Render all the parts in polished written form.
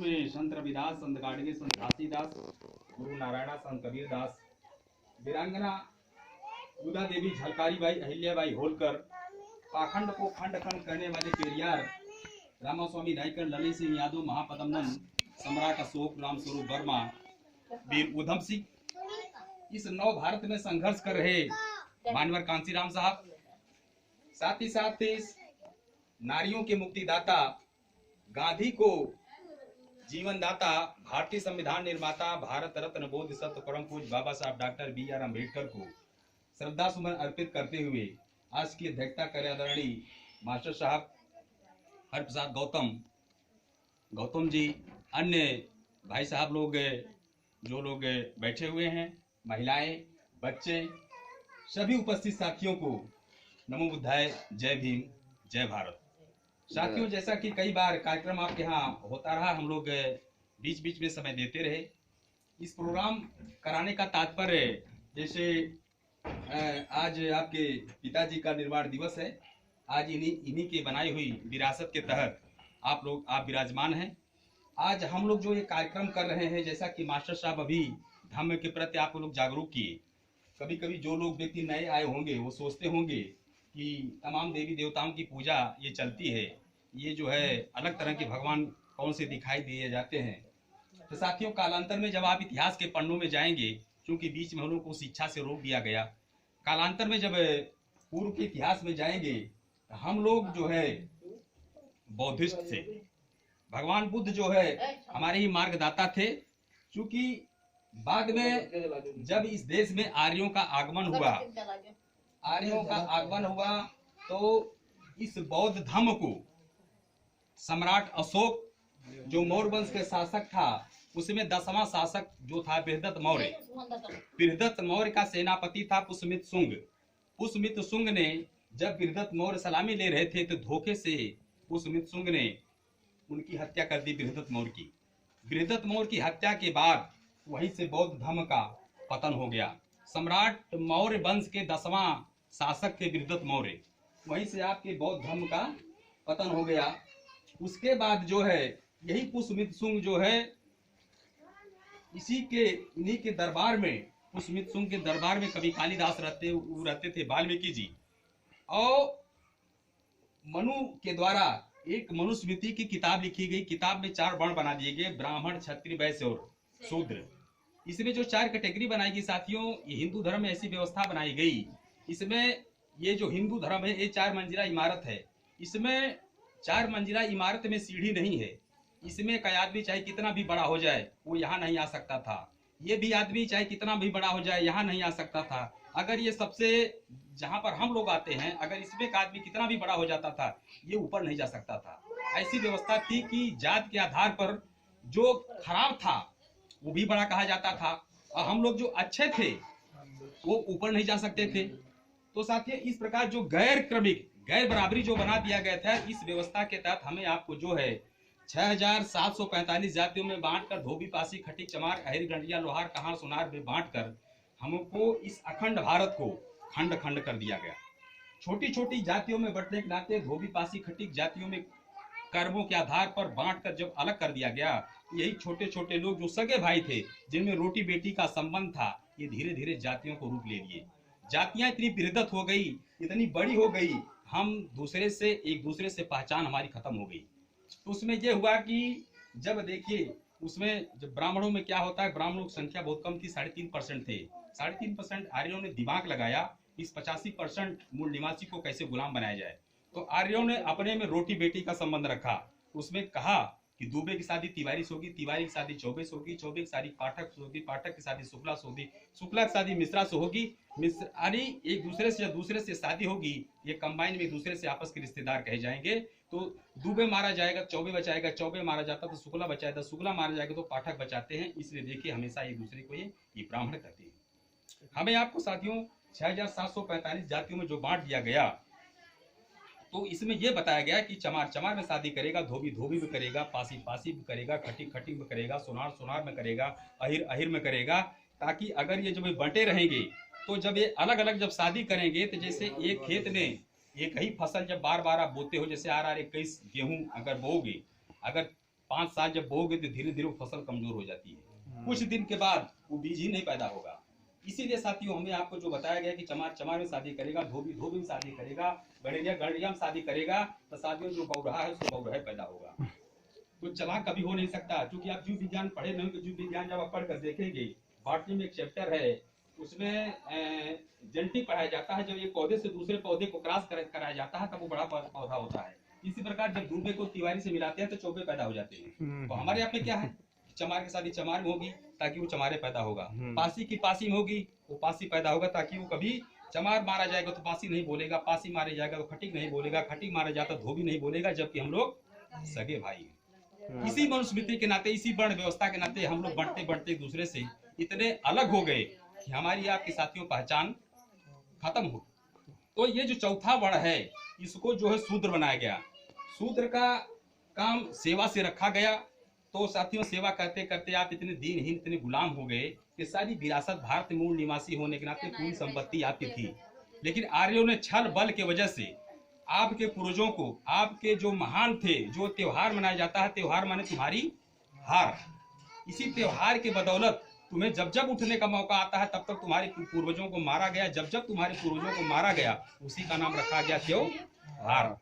में संत रविदास, संत गाडगे, संत घासीदास, गुरु नारायणा, संत कबीर दास, वीरांगना उदा देवी, झलकारी बाई, अहिल्याबाई होलकर, पाखंड को खंड खंड करने वाले पेरियार रामास्वामी रायकर, ललित सिंह यादव, महापदमन, सम्राट अशोक, रामस्वरूप वर्मा, वीर उधम सिंह, इस नव भारत में संघर्ष कर रहे मानवर कांसीराम साहब, साथ ही साथ इस नारियों के मुक्तिदाता, गांधी को जीवन दाता, भारतीय संविधान निर्माता, भारत रत्न बोधिसत्व परम पूज्य बाबा साहब डॉक्टर बी.आर. अम्बेडकर को श्रद्धा सुमन अर्पित करते हुए आज की अध्यक्षता करे आदरणीय मास्टर साहब हरप्रसाद गौतम जी, अन्य भाई साहब लोग, जो लोग बैठे हुए हैं, महिलाएं, बच्चे, सभी उपस्थित साथियों को नमो बुद्धाय, जय भीम, जय भारत। साथियों, जैसा कि कई बार कार्यक्रम आपके यहाँ होता रहा, हम लोग बीच बीच में समय देते रहे। इस प्रोग्राम कराने का तात्पर्य, जैसे आज आपके पिताजी का निर्वाण दिवस है, आज इन्हीं के बनाई हुई विरासत के तहत आप विराजमान हैं। आज हम लोग जो ये कार्यक्रम कर रहे हैं, जैसा कि मास्टर साहब अभी धर्म के प्रति आप लोग जागरूक किए। कभी कभी जो लोग व्यक्ति नए आए होंगे वो सोचते होंगे कि तमाम देवी देवताओं की पूजा ये चलती है, ये जो है अलग तरह के भगवान कौन से दिखाई दिए जाते हैं। तो साथियों, कालांतर में जब आप इतिहास के पन्नों में जाएंगे, क्योंकि बीच में हम लोग को शिक्षा से रोक दिया गया, कालांतर में जब पूर्व के इतिहास में जाएंगे, हम लोग जो है बौद्धिस्ट थे। भगवान बुद्ध जो है हमारे ही मार्गदाता थे। क्योंकि बाद में जब इस देश में आर्यों का आगमन हुआ तो इस बौद्ध धर्म को सम्राट अशोक, जो मौर्य वंश के शासक था, उसमें 10वां शासक जो था बृहदत्त मौर्य का सेनापति था पुष्यमित्र शुंग ने जब बृहदत्त मौर्य सलामी ले रहे थे तो धोखे से पुष्यमित्र शुंग ने उनकी हत्या कर दी, बृहदत्त मौर्य की हत्या के बाद वहीं से बौद्ध धर्म का पतन हो गया। सम्राट मौर्य वंश के 10वां शासक थे बृहदत्त मौर्य, वहीं से आपके बौद्ध धर्म का पतन हो गया। उसके बाद जो है यही पुष्यमित्र शुंग जो है इन्हीं के दरबार में, पुष्यमित्र शुंग के दरबार में कवि कालिदास रहते थे, वाल्मीकि जी, और मनु के द्वारा एक मनुस्मृति की किताब लिखी गई। किताब में 4 वर्ण बना दिए गए, ब्राह्मण, क्षत्रिय, वैश्य और शूद्र। इसमें जो 4 कैटेगरी बनाई गई साथियों, ये हिंदू धर्म में ऐसी व्यवस्था बनाई गई। इसमें ये जो हिंदू धर्म है, ये 4 मंजिला इमारत है। इसमें 4 मंजिला इमारत में सीढ़ी नहीं है। इसमें कोई आदमी चाहे कितना भी बड़ा हो जाए वो यहाँ नहीं आ सकता था। ये भी आदमी चाहे कितना भी बड़ा हो जाए यहाँ नहीं आ सकता था। अगर ये सबसे जहाँ पर हम लोग आते हैं, अगर इसमें का आदमी कितना भी बड़ा हो जाता था, ये ऊपर नहीं जा सकता था। ऐसी व्यवस्था थी कि जात के आधार पर जो खराब था वो भी बड़ा कहा जाता था, और हम लोग जो अच्छे थे वो ऊपर नहीं जा सकते थे। तो साथियों, इस प्रकार जो गैर बराबरी जो बना दिया गया था, इस व्यवस्था के तहत हमें आपको जो है 6745 जातियों में बांटकर, धोबी, पासी, खटिक, चमार, अहिर, गंडिया, लोहार, कहार, सोनार में बांटकर हमको इस अखंड भारत को खंड खंड कर दिया गया। छोटी छोटी जातियों में बंटने के नाते धोबी, पासी, खटिक जातियों में कर्मों के आधार पर बांटकर जब अलग कर दिया गया, यही छोटे छोटे लोग जो सगे भाई थे, जिनमें रोटी बेटी का संबंध था, ये धीरे धीरे जातियों को रूप ले लिए। जातियां इतनी विरदत हो गई, इतनी बड़ी हो गई, हम एक दूसरे से पहचान हमारी खत्म हो गई। तो उसमें यह हुआ कि जब देखिए, उसमें जब ब्राह्मणों में क्या होता है, ब्राह्मणों की संख्या बहुत कम थी, 3.5% थे। 3.5% आर्यों ने दिमाग लगाया इस 85% मूल निवासी को कैसे गुलाम बनाया जाए। तो आर्यों ने अपने में रोटी बेटी का संबंध रखा। उसमें कहा कि दुबे की शादी तिवारी से होगी, तिवारी की शादी चौबे से होगी, चौबे की शादी पाठक से होगी, पाठक की शादी शुक्ला से होगी, शुक्ला की शादी मिश्रा से होगी, मिश्रानी एक दूसरे से शादी होगी, ये कंबाइन में एक दूसरे से आपस के रिश्तेदार कहे जाएंगे। तो दुबे मारा जाएगा, चौबे बचाएगा, चौबे मारा जाता तो शुक्ला बचाएगा, शुक्ला मारा जाएगा तो पाठक बचाते हैं। इसलिए देखिए हमेशा एक दूसरे को ये ब्राह्मण कहते हैं। हमें आपको साथियों 6745 जातियों में जो बांट दिया गया, तो इसमें यह बताया गया कि चमार में शादी करेगा, धोबी में करेगा, पासी में करेगा, खटिक में करेगा, सोनार में करेगा, अहिर में करेगा, ताकि अगर ये जब बंटे रहेंगे तो जब ये अलग अलग जब शादी करेंगे तो जैसे एक खेत में एक ही फसल जब बार बार आप बोते हो, जैसे RR 21 गेहूं अगर बोओगे, अगर 5 साल जब बोओगे तो धीरे धीरे वो फसल कमजोर हो जाती है, कुछ दिन के बाद वो बीज ही नहीं पैदा होगा। इसीलिए साथियों हमें आपको जो बताया गया कि चमार चमार में शादी करेगा, धोबी धोबी में शादी करेगा, गड़ेरिया गड़ेरिया में शादी करेगा, तो शादियों जो बौरहा है उसको बौरहा पैदा होगा। तो चमार कभी हो नहीं सकता, क्योंकि आप जीव विज्ञान पढ़े नहीं तो जीव विज्ञान जब आप पढ़कर देखेंगे, बॉटनी में एक चैप्टर है उसमें जेनेटिक पढ़ाया जाता है। जब एक पौधे से दूसरे पौधे को क्रॉस कराया जाता है तब वो बड़ा पौधा होता है। इसी प्रकार जब दूबे को तिवारी से मिलाते हैं तो चौबे पैदा हो जाते हैं। तो हमारे यहाँ पे क्या है, चमार की शादी चमार में होगी ताकि वो चमारे पैदा होगा, पासी की पासी में होगी वो पासी पैदा होगा ताकि वो कभी चमार मारा जाएगा तो पासी नहीं बोलेगा, पासी मारे जाएगा तो खटिक नहीं बोलेगा, खटिक मारा जाता तो धोबी नहीं बोलेगा, जबकि हम लोग सगे भाई हैं। इसी मनुस्मृति के नाते, इसी वर्ण व्यवस्था के नाते हम लोग बढ़ते बढ़ते एक दूसरे से इतने अलग हो गए कि हमारी आपके साथियों पहचान खत्म हो। तो ये जो चौथा वर्ण है इसको जो है शूद्र बनाया गया। शूद्र का काम सेवा से रखा गया। तो साथियों सेवा करते करते आप इतने दीनहीन, इतने गुलाम हो गए कि सारी विरासत भारत मूल निवासी होने के नाते पूरी संपत्ति आपकी थी, लेकिन आर्यों ने छल बल के वजह से आपके पूर्वजों को, आपके जो महान थे, जो त्योहार मनाया जाता है, त्योहार माने तुम्हारी हार, इसी त्योहार के बदौलत तुम्हें जब जब उठने का मौका आता है तब तक तुम्हारे पूर्वजों को मारा गया, जब जब तुम्हारे पूर्वजों को मारा गया उसी का नाम रखा गया त्योहार।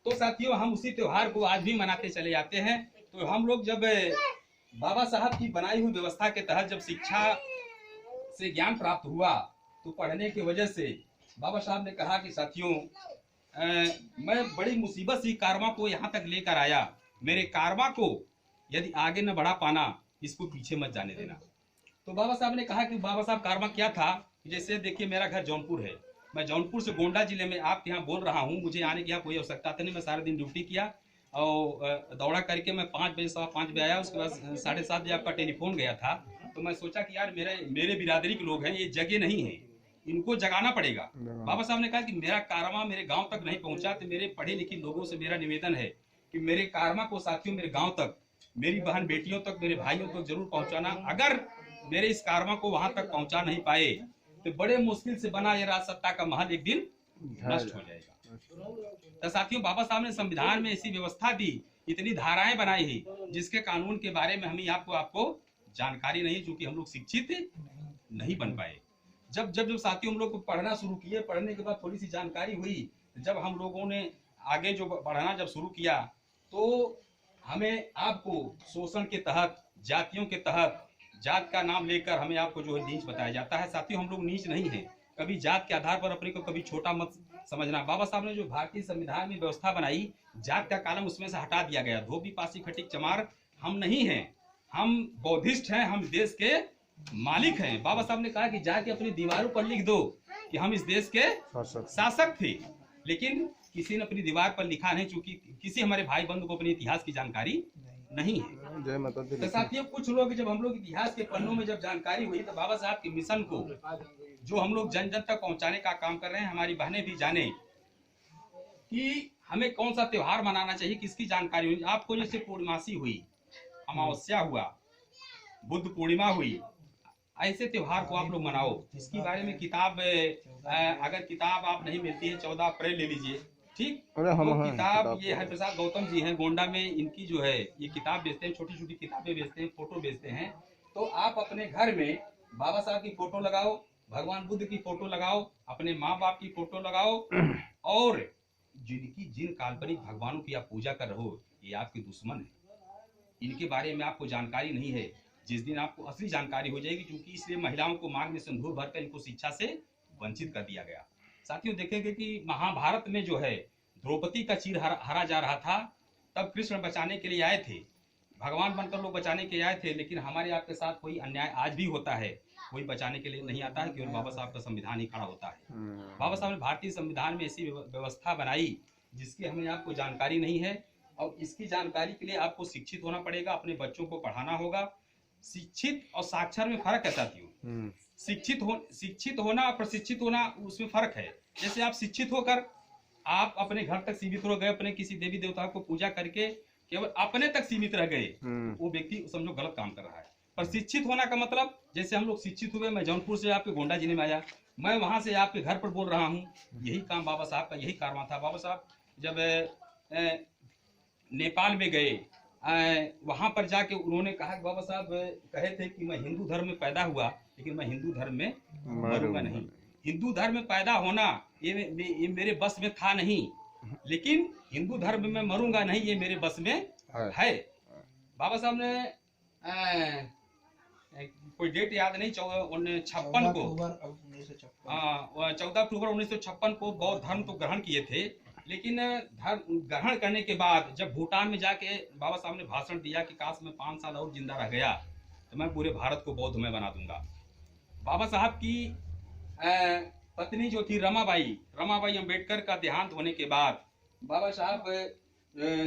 तो साथियों हम उसी त्योहार को आज भी मनाते चले जाते हैं। तो हम लोग जब बाबा साहब की बनाई हुई व्यवस्था के तहत जब शिक्षा से ज्ञान प्राप्त हुआ तो पढ़ने की वजह से बाबा साहब ने कहा कि साथियों मैं बड़ी मुसीबत से कारवा को यहाँ तक लेकर आया, मेरे कारवा को यदि आगे न बढ़ा पाना इसको पीछे मत जाने देना। तो बाबा साहब ने कहा कि बाबा साहब कारवा क्या था, जैसे देखिए मेरा घर जौनपुर है, मैं जौनपुर से गोंडा जिले में आपके यहाँ बोल रहा हूँ, मुझे आने की यहाँ कोई आवश्यकता नहीं, मैं सारे दिन ड्यूटी किया और दौड़ा करके मैं 5 बजे 5:15 बजे आया। उसके बाद 7:30 बजे आपका टेलीफोन गया था। तो मैं सोचा कि यार मेरे बिरादरी के लोग हैं, ये जगह नहीं है, इनको जगाना पड़ेगा। बाबा साहब ने कहा कि मेरा कारवा मेरे गांव तक नहीं पहुंचा, तो मेरे पढ़े लिखे लोगों से मेरा निवेदन है कि मेरे कारवा को साथियों मेरे गांव तक, मेरी बहन बेटियों तक, मेरे भाइयों तक जरूर पहुंचाना। अगर मेरे इस कारवा को वहां तक पहुंचा नहीं पाए तो बड़े मुश्किल से बना ये राज सत्ता का महल एक दिन नष्ट हो जाएगा। तो साथियों बाबा साहब ने संविधान में ऐसी व्यवस्था दी, इतनी धाराएं बनाई है जिसके कानून के बारे में हमें आपको जानकारी नहीं, क्योंकि हम लोग शिक्षित नहीं बन पाए। जब जब जब साथियों हम लोग पढ़ना शुरू किए, पढ़ने के बाद थोड़ी सी जानकारी हुई, जब हम लोगों ने आगे जो पढ़ना जब शुरू किया तो हमें आपको शोषण के तहत, जातियों के तहत, जात का नाम लेकर हमें आपको जो है नीच बताया जाता है। साथियों हम लोग नीच नहीं है, कभी जात के आधार पर अपने को कभी छोटा मत समझना। बाबा साहब ने जो भारतीय संविधान में व्यवस्था बनाई, जात का कालम उसमें से हटा दिया गया। धोबी पासी खटिक चमार हम नहीं हैं, हम बौद्धिस्ट हैं, हम देश के मालिक हैं। बाबा साहब ने कहा कि जाके अपनी दीवारों पर लिख दो कि हम इस देश के शासक थे, लेकिन किसी ने अपनी दीवार पर लिखा नहीं, क्योंकि किसी हमारे भाई बंधु को अपने इतिहास की जानकारी नहीं है। तो साथियों कुछ लोग, जब हम लोग इतिहास के पन्नों में जब जानकारी हुई तो बाबा साहब के मिशन को जो हम लोग जन जन तक पहुंचाने का काम कर रहे हैं, हमारी बहनें भी जाने कि हमें कौन सा त्योहार मनाना चाहिए, किसकी जानकारी हुई। आपको जैसे पूर्णमासी हुई, अमावस्या हुआ, बुद्ध पूर्णिमा हुई, ऐसे त्योहार को आप लोग मनाओ। इसके बारे में किताब, अगर किताब आप नहीं मिलती है 14 अप्रैल ले लीजिए, ठीक। तो किताब ये हरिप्रसाद गौतम जी हैं गोंडा में, इनकी जो है ये किताब बेचते हैं, छोटी छोटी किताबें बेचते हैं, फोटो बेचते हैं। तो आप अपने घर में बाबा साहब की फोटो लगाओ, भगवान बुद्ध की फोटो लगाओ, अपने माँ बाप की फोटो लगाओ, और जिन काल्पनिक भगवानों की आप पूजा कर रहे हो ये आपके दुश्मन है, इनके बारे में आपको जानकारी नहीं है। जिस दिन आपको असली जानकारी हो जाएगी, क्योंकि इसलिए महिलाओं को मांग में सिंदूर भरकर इनको शिक्षा से वंचित कर दिया गया। साथियों देखेंगे कि महाभारत में जो है द्रौपदी का चीर हरा जा रहा था, तब कृष्ण बचाने के लिए आए थे, भगवान बनकर लोग बचाने के लिए आए थे। लेकिन हमारे आपके साथ कोई अन्याय आज भी होता है, कोई बचाने के लिए नहीं आता है, केवल बाबा साहब का संविधान ही खड़ा होता है। बाबा साहब ने भारतीय संविधान में ऐसी व्यवस्था बनाई जिसकी हमें आपको जानकारी नहीं है, और इसकी जानकारी के लिए आपको शिक्षित होना पड़ेगा, अपने बच्चों को पढ़ाना होगा। शिक्षित और साक्षर में फर्क है साथियों। शिक्षित होना और प्रशिक्षित होना, उसमें फर्क है। जैसे आप शिक्षित होकर आप अपने घर तक सीमित हो गए, अपने किसी देवी देवता को पूजा करके केवल अपने तक सीमित रह गए, वो व्यक्ति समझो गलत काम कर रहा है। प्रशिक्षित होना का मतलब, जैसे हम लोग शिक्षित हुए, मैं जौनपुर से आपके गोंडा जिले में आया, मैं वहां से आपके घर पर बोल रहा हूँ, यही काम बाबा साहब का, यही कारवां था। बाबा साहब जब नेपाल में गए वहां पर जाके उन्होंने कहा कि बाबा साहब कहे थे कि मैं हिंदू धर्म में पैदा हुआ लेकिन मैं हिंदू धर्म में मरूंगा नहीं। हिंदू धर्म में पैदा होना ये मेरे बस में था नहीं, लेकिन हिंदू धर्म में मरूंगा नहीं ये मेरे बस में है। बाबा साहब ने कोई डेट याद नहीं, 14 को 14 अक्टूबर 1956 को बौद्ध धर्म तो ग्रहण किए थे, लेकिन धर्म ग्रहण करने के बाद जब भूटान में जाके बाबा साहब ने भाषण दिया कि काश मैं 5 साल और जिंदा रह गया तो मैं पूरे भारत को बौद्धमय बना दूंगा। बाबा साहब की पत्नी जो थी रमाबाई अंबेडकर का देहांत होने के बाद बाबा साहब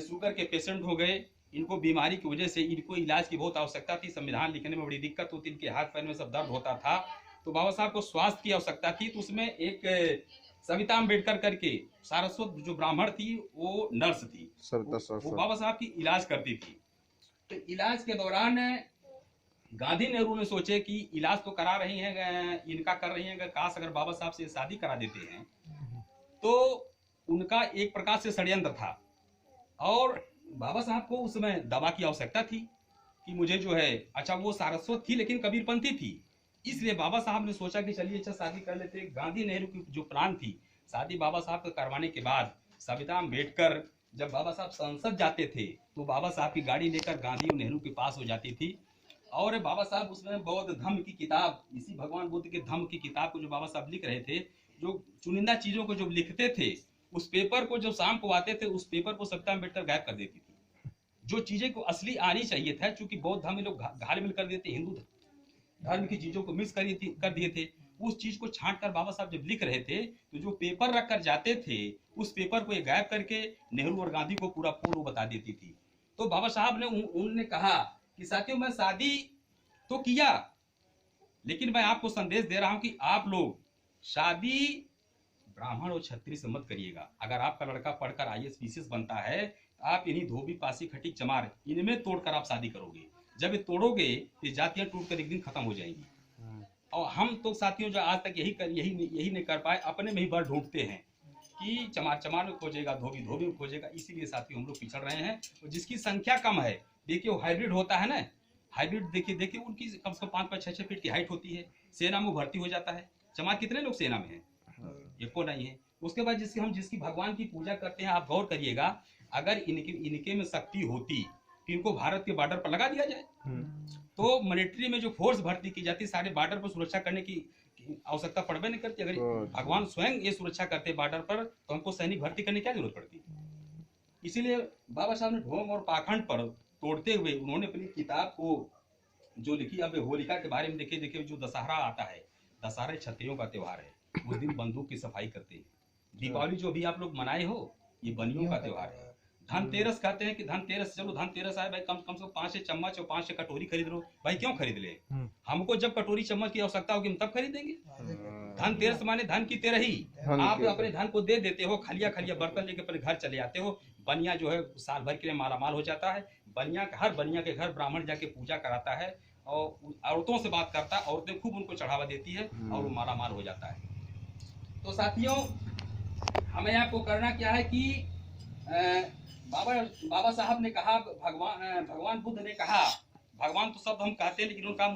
शुगर के पेशेंट हो गए। इनको बीमारी की वजह से इनको इलाज की बहुत आवश्यकता थी, संविधान लिखने में बड़ी दिक्कत होती, इनके हाथ पैर में सब दर्द होता था, तो बाबा साहब को स्वास्थ्य की आवश्यकता थी। तो उसमें एक सविता अंबेडकर करके सारस्वत जो ब्राह्मण थी वो नर्स थी, वो बाबा साहब की इलाज करती थी। तो इलाज के दौरान गांधी नेहरू ने सोचे कि इलाज तो करा रही हैं, इनका कर रही हैं, काश अगर बाबा साहब से शादी करा देते हैं। तो उनका एक प्रकार से षड्यंत्र था और बाबा साहब को उस समय दवा की आवश्यकता थी कि मुझे जो है, अच्छा वो सारस्वत थी लेकिन कबीरपंथी थी, इसलिए बाबा साहब ने सोचा कि चलिए अच्छा शादी कर लेते। गांधी नेहरू की जो प्लान थी, शादी बाबा साहब को करवाने के बाद सविता अम्बेडकर जब बाबा साहब संसद जाते थे तो बाबा साहब की गाड़ी लेकर गांधी और नेहरू के पास हो जाती थी और बाबा साहब उसमें बौद्ध धम्म की किताब, इसी भगवान बुद्ध के धम्म की किताब को जो बाबा साहब लिख रहे थे, जो चुनिंदा चीजों को जो लिखते थे, उस पेपर को जो शाम को आते थे उस पेपर को सविता अम्बेडकर गायब कर देती थी। जो चीजें को असली आनी चाहिए था, चूंकि बौद्ध धर्म में लोग घाल मिल कर देते, हिंदू धर्म की चीजों को मिस कर दिए थे, उस चीज को छांट कर बाबा साहब जब लिख रहे थे तो जो पेपर रख कर जाते थे उस पेपर को ये गायब करके नेहरू और गांधी को पूरा पूर्व बता देती थी। तो बाबा साहब ने उन्होंने कहा कि साथियों मैं शादी तो किया लेकिन मैं आपको संदेश दे रहा हूं कि आप लोग शादी ब्राह्मण और क्षत्रिय से मत करिएगा। अगर आपका लड़का पढ़कर IAS PCS बनता है, आप इन्हीं धोबी पासी खटीक चमार इनमें तोड़कर आप शादी करोगे। जब ये तोड़ोगे तो जातियां टूटकर एक दिन खत्म हो जाएंगी। और हम तो साथियों जो आज तक यही नहीं कर पाए, अपने में ही बल ढूंढते हैं कि चमार चमार में खोजेगा, धोबी धोबी में खोजेगा, इसीलिए साथियों हम लोग पिछड़ रहे हैं। और जिसकी संख्या कम है, देखिए वो हाइब्रिड होता है ना, हाइब्रिड देखिए उनकी कम से कम 5-6 फीट की हाइट होती है, सेना में भर्ती हो जाता है। चमार कितने लोग सेना में है? एको नहीं है। उसके बाद जिसकी भगवान की पूजा करते हैं, आप गौर करिएगा, अगर इनके में शक्ति होती कि इनको भारत के बॉर्डर पर लगा दिया जाए, तो मिलिट्री में जो फोर्स भर्ती की जाती, सारे बॉर्डर पर सुरक्षा करने की आवश्यकता पड़बे नहीं करती। अगर भगवान स्वयं ये सुरक्षा करते बॉर्डर पर तो हमको सैनिक भर्ती करने की क्या जरूरत पड़ती। इसीलिए बाबा साहब ने ढोंग और पाखंड पर तोड़ते हुए उन्होंने अपनी किताब को जो लिखी। अब होलिका के बारे में देखिए जो दशहरा आता है, दशहरा क्षत्रियों का त्योहार है, उस दिन बंदूक की सफाई करते हैं। दीपावली जो भी आप लोग मनाए हो, ये बनियों का त्योहार है। धनतेरस कहते हैं कि धनतेरस, चलो धनतेरस आए भाई, कम से कम 5 चम्मच और 5 कटोरी खरीद लो। भाई क्यों खरीद ले? हमको जब कटोरी चम्मच की आवश्यकता होगी हम तब खरीदेंगे। धनतेरस माने धन की तेरही, आप अपने धन को दे देते हो, खलिया बर्तन लेके अपने घर चले आते हो। बनिया जो है साल भर के लिए मालामाल हो जाता है। हर बनिया के घर ब्राह्मण जाके पूजा कराता है और औरतों से बात करता है, औरतें खूब उनको चढ़ावा देती है और वो मालामाल हो जाता है। तो साथियों हमें आपको करना क्या है कि बाबा साहब ने कहा, भगवान बुद्ध ने कहा, भगवान तो शब्द हम कहते हैं लेकिन उनका